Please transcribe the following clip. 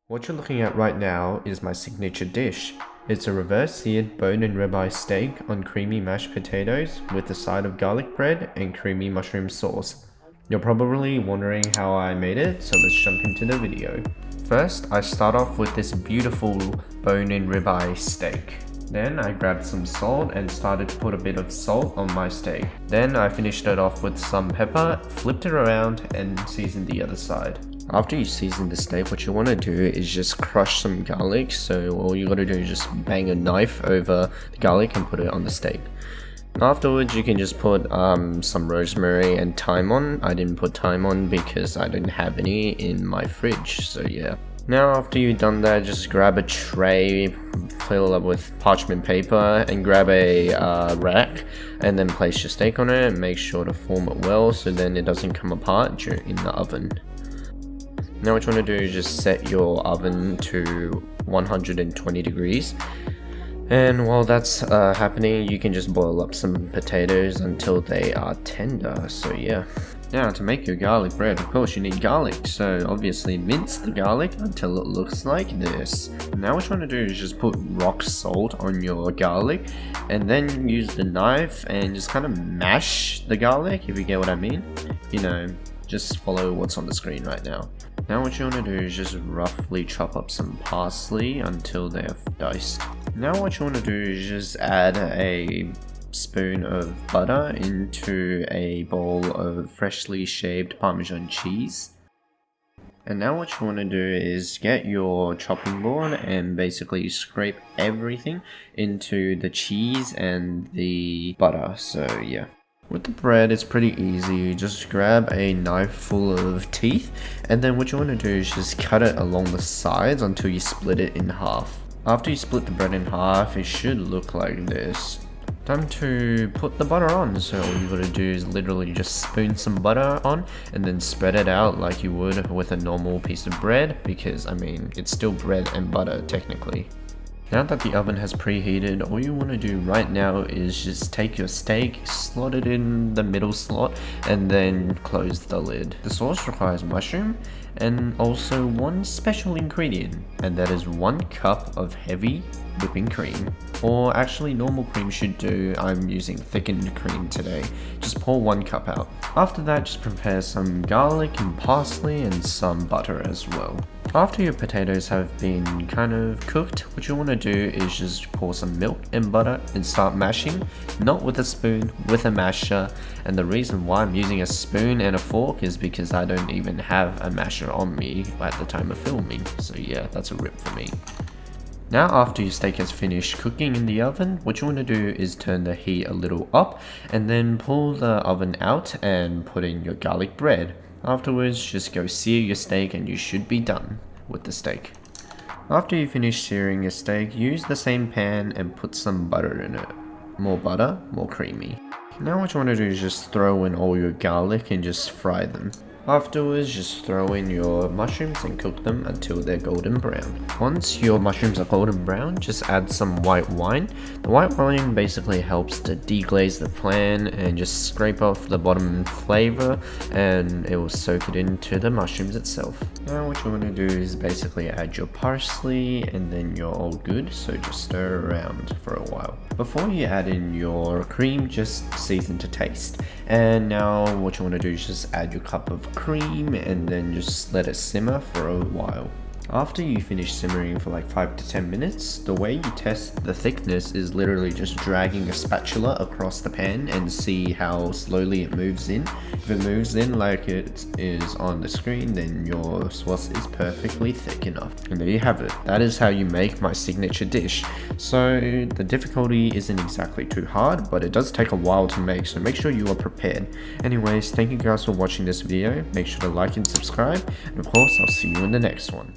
What you're looking at right now is my signature dish. It's a reverse seared bone and ribeye steak on creamy mashed potatoes with a side of garlic bread and creamy mushroom sauce. You're probably wondering how I made it, so let's jump into the video. First, I start off with this beautiful bone and ribeye steak. Then I grabbed some salt and started to put a bit of salt on my steak. Then I finished it off with some pepper, flipped it around and seasoned the other side. After you season the steak, what you want to do is just crush some garlic. So all you got to do is just bang a knife over the garlic and put it on the steak. Afterwards, you can just put some rosemary and thyme on. I didn't put thyme on because I didn't have any in my fridge, so yeah. Now after you've done that, just grab a tray, fill it up with parchment paper, and grab a rack, and then place your steak on it and make sure to form it well so then it doesn't come apart in the oven. Now what you want to do is just set your oven to 120 degrees. And while that's happening, you can just boil up some potatoes until they are tender, so yeah. Now to make your garlic bread, of course you need garlic, so obviously mince the garlic until it looks like this. Now what you want to do is just put rock salt on your garlic and then use the knife and just kind of mash the garlic, if you get what I mean. You know, just follow what's on the screen right now. Now what you want to do is just roughly chop up some parsley until they are diced. Now what you want to do is just add a spoon of butter into a bowl of freshly shaved Parmesan cheese. And now what you want to do is get your chopping board and basically scrape everything into the cheese and the butter, so yeah. With the bread, it's pretty easy. You just grab a knife full of teeth, and then what you want to do is just cut it along the sides until you split it in half. After you split the bread in half, it should look like this. Time to put the butter on, so all you gotta do is literally just spoon some butter on and then spread it out like you would with a normal piece of bread, because I mean, it's still bread and butter technically. Now that the oven has preheated, all you want to do right now is just take your steak, slot it in the middle slot, and then close the lid. The sauce requires mushroom and also one special ingredient, and that is 1 cup of heavy whipping cream. Or actually normal cream should do, I'm using thickened cream today. Just pour 1 cup out. After that, just prepare some garlic and parsley and some butter as well. After your potatoes have been kind of cooked, what you want to do is just pour some milk and butter and start mashing, not with a spoon, with a masher. And the reason why I'm using a spoon and a fork is because I don't even have a masher on me at the time of filming, so yeah, that's a rip for me. Now after your steak has finished cooking in the oven, what you want to do is turn the heat a little up and then pull the oven out and put in your garlic bread. Afterwards, just go sear your steak and you should be done with the steak. After you finish searing your steak, use the same pan and put some butter in it. More butter, more creamy. Now what you want to do is just throw in all your garlic and just fry them. Afterwards, just throw in your mushrooms and cook them until they're golden brown. Once your mushrooms are golden brown, just add some white wine. The white wine basically helps to deglaze the pan and just scrape off the bottom flavor, and it will soak it into the mushrooms itself. Now what you want to do is basically add your parsley and then you're all good, so just stir around for a while. Before you add in your cream, just season to taste. And now what you want to do is just add your cup of cream and then just let it simmer for a while. After you finish simmering for like 5 to 10 minutes, the way you test the thickness is literally just dragging a spatula across the pan and see how slowly it moves in. If it moves in like it is on the screen, then your sauce is perfectly thick enough. And there you have it. That is how you make my signature dish. So the difficulty isn't exactly too hard, but it does take a while to make, so make sure you are prepared. Anyways, thank you guys for watching this video. Make sure to like and subscribe, and of course I'll see you in the next one.